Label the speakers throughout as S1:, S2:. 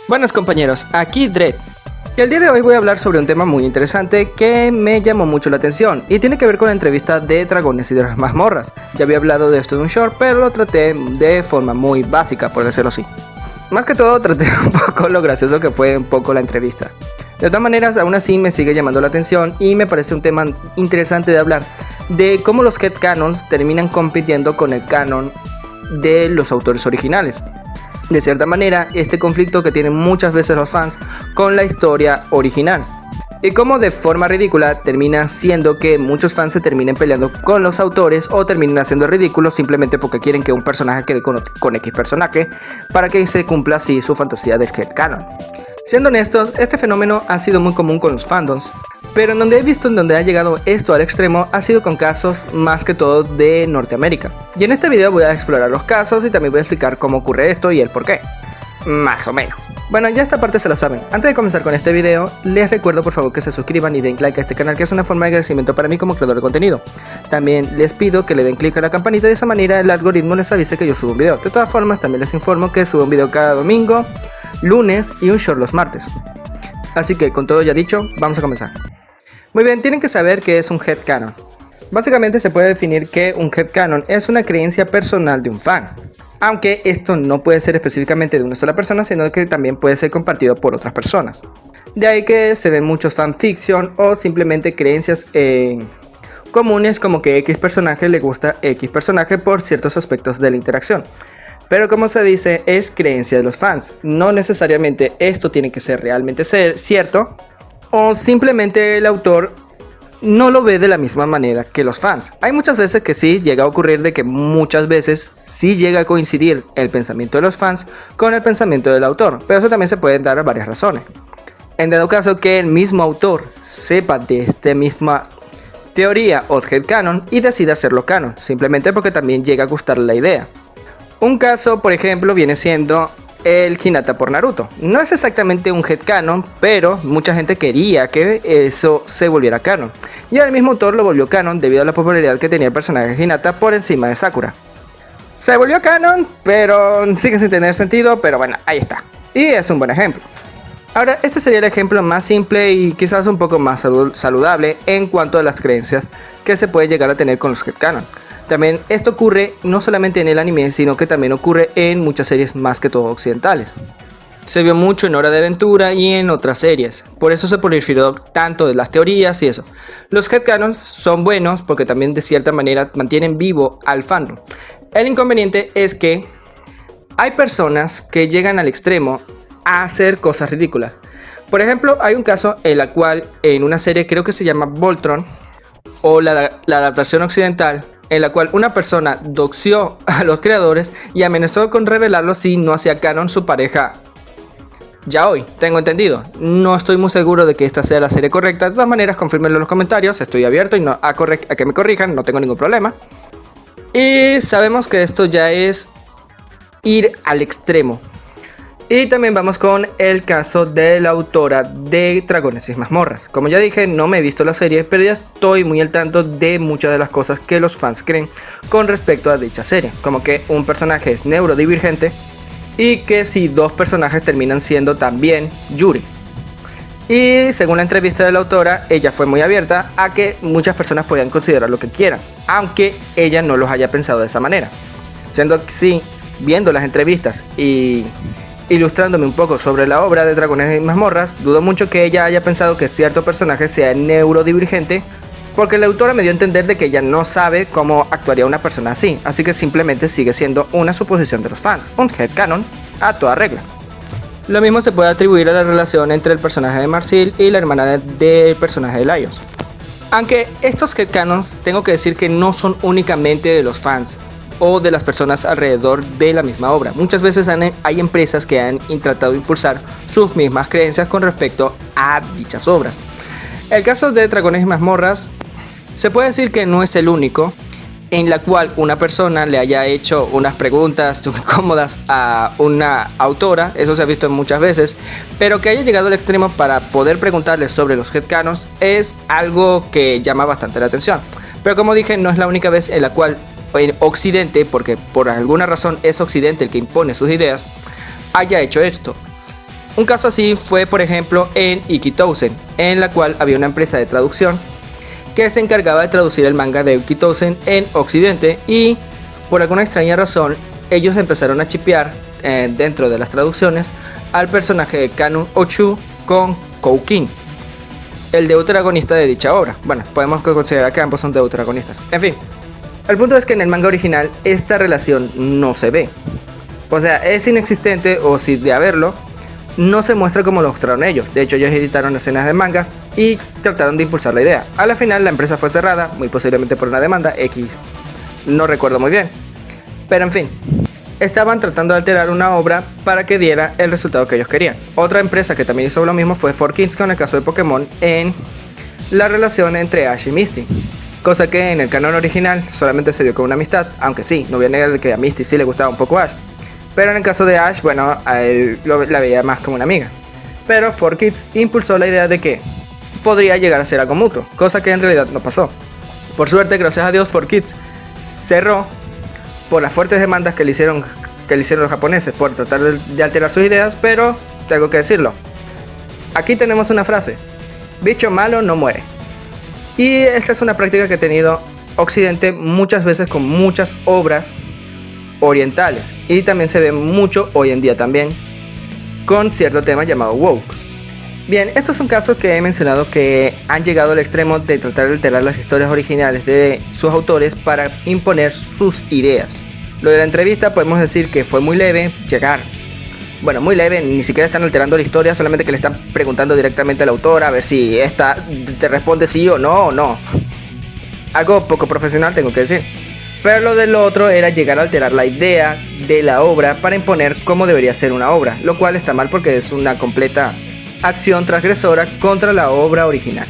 S1: Buenos compañeros, aquí Dredd. Y el día de hoy voy a hablar sobre un tema muy interesante que me llamó mucho la atención y tiene que ver con la entrevista de Dragones y de las Mazmorras. Ya había hablado de esto en un short, pero lo traté de forma muy básica, por decirlo así. Más que todo traté un poco lo gracioso que fue un poco la entrevista. De todas maneras, aún así me sigue llamando la atención y me parece un tema interesante de hablar, de cómo los headcanons terminan compitiendo con el canon de los autores originales. De cierta manera, este conflicto que tienen muchas veces los fans con la historia original. Y cómo de forma ridícula termina siendo que muchos fans se terminen peleando con los autores o terminen haciendo ridículos simplemente porque quieren que un personaje quede con X personaje para que se cumpla así su fantasía del headcanon. Siendo honestos, este fenómeno ha sido muy común con los fandoms, pero en donde he visto en donde ha llegado esto al extremo ha sido con casos más que todo de Norteamérica. Y en este video voy a explorar los casos y también voy a explicar cómo ocurre esto y el por qué. Más o menos. Bueno, ya esta parte se la saben. Antes de comenzar con este video, les recuerdo por favor que se suscriban y den like a este canal, que es una forma de agradecimiento para mí como creador de contenido. También les pido que le den click a la campanita y de esa manera el algoritmo les avise que yo subo un video. De todas formas, también les informo que subo un video cada domingo, lunes y un short los martes. Así que con todo ya dicho, vamos a comenzar. Muy bien, tienen que saber qué es un headcanon. Básicamente se puede definir que un headcanon es una creencia personal de un fan. Aunque esto no puede ser específicamente de una sola persona, sino que también puede ser compartido por otras personas. De ahí que se ven muchos fanfiction o simplemente creencias comunes como que X personaje le gusta X personaje por ciertos aspectos de la interacción. Pero como se dice, es creencia de los fans. No necesariamente esto tiene que ser realmente cierto, o simplemente el autor no lo ve de la misma manera que los fans. Hay muchas veces que sí llega a ocurrir de que muchas veces sí llega a coincidir el pensamiento de los fans con el pensamiento del autor, pero eso también se puede dar a varias razones. En dado caso que el mismo autor sepa de esta misma teoría o headcanon y decida hacerlo canon, simplemente porque también llega a gustarle la idea. Un caso, por ejemplo, viene siendo el Hinata por Naruto. No es exactamente un headcanon, pero mucha gente quería que eso se volviera canon. Y el mismo autor lo volvió canon debido a la popularidad que tenía el personaje de Hinata por encima de Sakura. Se volvió canon, pero sigue sin tener sentido, pero bueno, ahí está. Y es un buen ejemplo. Ahora, este sería el ejemplo más simple y quizás un poco más saludable en cuanto a las creencias que se puede llegar a tener con los headcanon. También esto ocurre no solamente en el anime, sino que también ocurre en muchas series más que todo occidentales. Se vio mucho en Hora de Aventura y en otras series, por eso se proliferó tanto de las teorías y eso. Los headcanons son buenos porque también de cierta manera mantienen vivo al fandom. El inconveniente es que hay personas que llegan al extremo a hacer cosas ridículas. Por ejemplo, hay un caso en la cual en una serie creo que se llama Voltron, o la adaptación occidental, en la cual una persona doxió a los creadores y amenazó con revelarlo si no hacía canon su pareja yaoi, tengo entendido. No estoy muy seguro de que esta sea la serie correcta. De todas maneras, confírmenlo en los comentarios, estoy abierto y a que me corrijan, no tengo ningún problema. Y sabemos que esto ya es ir al extremo. Y también vamos con el caso de la autora de Dragones y Mazmorras. Como ya dije, no me he visto la serie, pero ya estoy muy al tanto de muchas de las cosas que los fans creen con respecto a dicha serie. Como que un personaje es neurodivergente y que si dos personajes terminan siendo también Yuri. Y según la entrevista de la autora, ella fue muy abierta a que muchas personas podían considerar lo que quieran, aunque ella no los haya pensado de esa manera. Siendo que sí, viendo las entrevistas y ilustrándome un poco sobre la obra de Dragones y Mazmorras, dudo mucho que ella haya pensado que cierto personaje sea neurodivergente, porque la autora me dio a entender de que ella no sabe cómo actuaría una persona así que simplemente sigue siendo una suposición de los fans, un headcanon a toda regla. Lo mismo se puede atribuir a la relación entre el personaje de Marcille y la hermana del personaje de Laios. Aunque estos headcanons tengo que decir que no son únicamente de los fans o de las personas alrededor de la misma obra. Muchas veces hay empresas que han tratado de impulsar sus mismas creencias con respecto a dichas obras. El caso de Dragones y Mazmorras se puede decir que no es el único en la cual una persona le haya hecho unas preguntas incómodas a una autora, eso se ha visto muchas veces, pero que haya llegado al extremo para poder preguntarle sobre los headcanons es algo que llama bastante la atención. Pero como dije, no es la única vez en la cual en Occidente, porque por alguna razón es Occidente el que impone sus ideas, haya hecho esto. Un caso así fue por ejemplo en Ikki-Tousen, en la cual había una empresa de traducción que se encargaba de traducir el manga de Ikki-Tousen en Occidente, y por alguna extraña razón ellos empezaron a chipear dentro de las traducciones al personaje de Kannon Ochu con Koukin, el deuteragonista de dicha obra. Bueno, podemos considerar que ambos son deuteragonistas. En fin, el punto es que en el manga original esta relación no se ve. O sea, es inexistente, o si de haberlo, no se muestra como lo mostraron ellos. De hecho, ellos editaron escenas de mangas y trataron de impulsar la idea. A la final la empresa fue cerrada, muy posiblemente por una demanda X. No recuerdo muy bien. Pero en fin, estaban tratando de alterar una obra para que diera el resultado que ellos querían. Otra empresa que también hizo lo mismo fue 4Kids con el caso de Pokémon en la relación entre Ash y Misty. Cosa que en el canon original solamente se dio con una amistad, aunque sí, no voy a negar que a Misty sí le gustaba un poco Ash. Pero en el caso de Ash, bueno, a él la veía más como una amiga. Pero 4Kids impulsó la idea de que podría llegar a ser algo mutuo, cosa que en realidad no pasó. Por suerte, gracias a Dios, 4Kids cerró por las fuertes demandas que le hicieron los japoneses por tratar de alterar sus ideas, pero tengo que decirlo. Aquí tenemos una frase: bicho malo no muere. Y esta es una práctica que ha tenido Occidente muchas veces con muchas obras orientales, y también se ve mucho hoy en día también con cierto tema llamado woke. Bien, estos son casos que he mencionado que han llegado al extremo de tratar de alterar las historias originales de sus autores para imponer sus ideas. Lo de la entrevista podemos decir que fue muy leve llegar. Bueno, muy leve, ni siquiera están alterando la historia, solamente que le están preguntando directamente al autor a ver si esta te responde sí o no. Algo poco profesional, tengo que decir. Pero lo del otro era llegar a alterar la idea de la obra para imponer cómo debería ser una obra, lo cual está mal porque es una completa acción transgresora contra la obra original.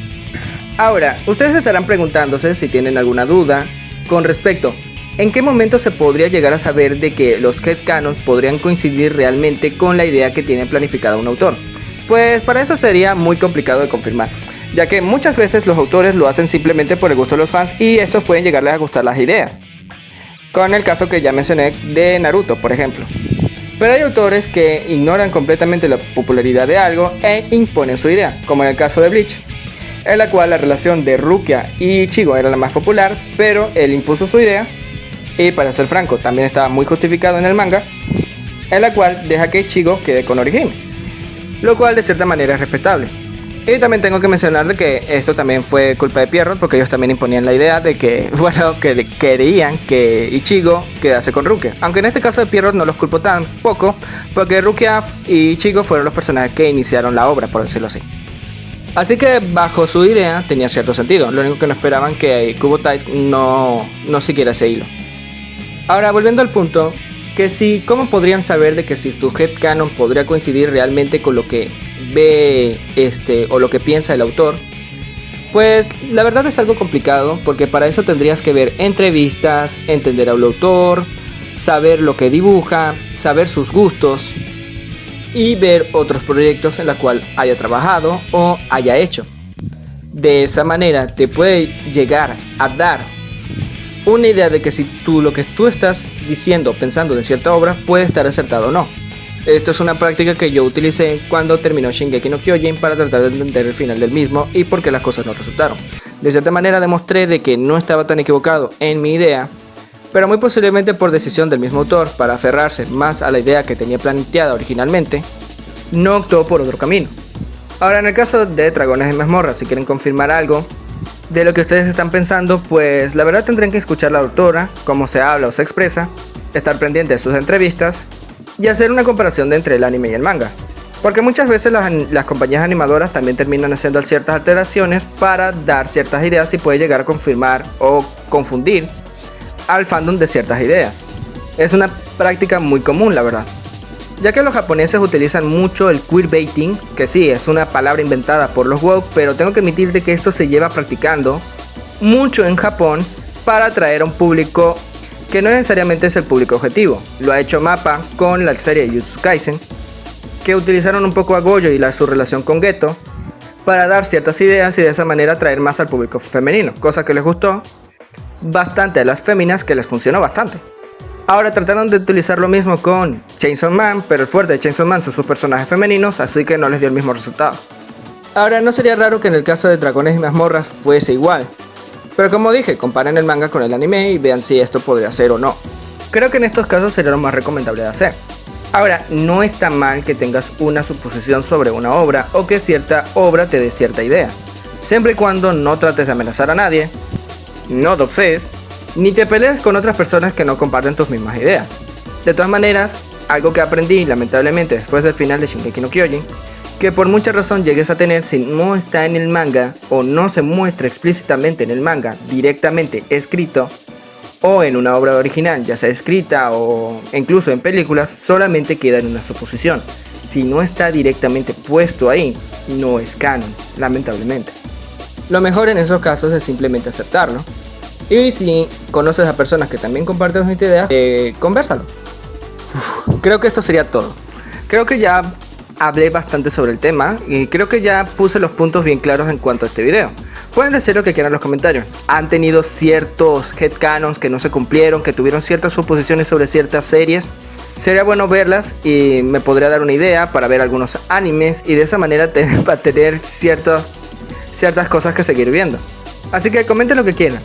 S1: Ahora, ustedes estarán preguntándose si tienen alguna duda con respecto ¿en qué momento se podría llegar a saber de que los headcanons podrían coincidir realmente con la idea que tiene planificada un autor? Pues para eso sería muy complicado de confirmar, ya que muchas veces los autores lo hacen simplemente por el gusto de los fans y estos pueden llegarles a gustar las ideas, con el caso que ya mencioné de Naruto, por ejemplo. Pero hay autores que ignoran completamente la popularidad de algo e imponen su idea, como en el caso de Bleach, en la cual la relación de Rukia y Ichigo era la más popular, pero él impuso su idea. Y para ser franco, también estaba muy justificado en el manga, en la cual deja que Ichigo quede con Orihime, lo cual de cierta manera es respetable. Y también tengo que mencionar de que esto también fue culpa de Pierrot, porque ellos también imponían la idea de que, bueno, que querían que Ichigo quedase con Rukia. Aunque en este caso de Pierrot no los culpo tampoco, porque Rukia y Ichigo fueron los personajes que iniciaron la obra, por decirlo así. Así que bajo su idea tenía cierto sentido, lo único que no esperaban que Kubotai no siguiera ese hilo. Ahora, volviendo al punto, que si, ¿cómo podrían saber de que si tu headcanon podría coincidir realmente con lo que ve o lo que piensa el autor? Pues la verdad es algo complicado, porque para eso tendrías que ver entrevistas, entender al autor, saber lo que dibuja, saber sus gustos y ver otros proyectos en los cuales haya trabajado o haya hecho. De esa manera te puede llegar a dar una idea de que si lo que tú estás diciendo, pensando de cierta obra, puede estar acertado o no. Esto es una práctica que yo utilicé cuando terminó Shingeki no Kyojin para tratar de entender el final del mismo y por qué las cosas no resultaron. De cierta manera demostré de que no estaba tan equivocado en mi idea, pero muy posiblemente por decisión del mismo autor para aferrarse más a la idea que tenía planteada originalmente, no optó por otro camino. Ahora, en el caso de Dragones y Mazmorras, si quieren confirmar algo de lo que ustedes están pensando, pues la verdad tendrán que escuchar a la autora, cómo se habla o se expresa, estar pendiente de sus entrevistas y hacer una comparación entre el anime y el manga. Porque muchas veces las compañías animadoras también terminan haciendo ciertas alteraciones para dar ciertas ideas y puede llegar a confirmar o confundir al fandom de ciertas ideas. Es una práctica muy común, la verdad, ya que los japoneses utilizan mucho el queerbaiting, que sí, es una palabra inventada por los woke, pero tengo que admitir de que esto se lleva practicando mucho en Japón para atraer a un público que no necesariamente es el público objetivo. Lo ha hecho MAPPA con la serie Jujutsu Kaisen, que utilizaron un poco a Gojo y su relación con Geto para dar ciertas ideas y de esa manera atraer más al público femenino, cosa que les gustó bastante a las féminas, que les funcionó bastante. Ahora trataron de utilizar lo mismo con Chainsaw Man, pero el fuerte de Chainsaw Man son sus personajes femeninos, así que no les dio el mismo resultado. Ahora, no sería raro que en el caso de Dragones y Mazmorras fuese igual, pero como dije, comparen el manga con el anime y vean si esto podría ser o no. Creo que en estos casos sería lo más recomendable de hacer. Ahora, no está mal que tengas una suposición sobre una obra o que cierta obra te dé cierta idea, siempre y cuando no trates de amenazar a nadie, no doxees, ni te pelees con otras personas que no comparten tus mismas ideas. De todas maneras, algo que aprendí lamentablemente después del final de Shingeki no Kyojin, que por mucha razón llegues a tener si no está en el manga o no se muestra explícitamente en el manga directamente escrito, o en una obra original, ya sea escrita o incluso en películas, solamente queda en una suposición. Si no está directamente puesto ahí, no es canon, lamentablemente. Lo mejor en esos casos es simplemente aceptarlo. Y si conoces a personas que también comparten esta idea, convérsalo. Creo que esto sería todo. Creo que ya hablé bastante sobre el tema y creo que ya puse los puntos bien claros en cuanto a este video. Pueden decir lo que quieran en los comentarios. Han tenido ciertos headcanons que no se cumplieron, que tuvieron ciertas suposiciones sobre ciertas series. Sería bueno verlas y me podría dar una idea para ver algunos animes y de esa manera para tener ciertas cosas que seguir viendo. Así que comenten lo que quieran.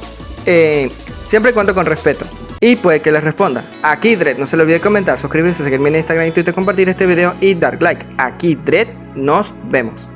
S1: Siempre cuento con respeto. Y puede que les responda. Aquí Dread, no se le olvide comentar, suscribirse, seguirme en Instagram y Twitter, compartir este video y dar like. Aquí Dread, nos vemos.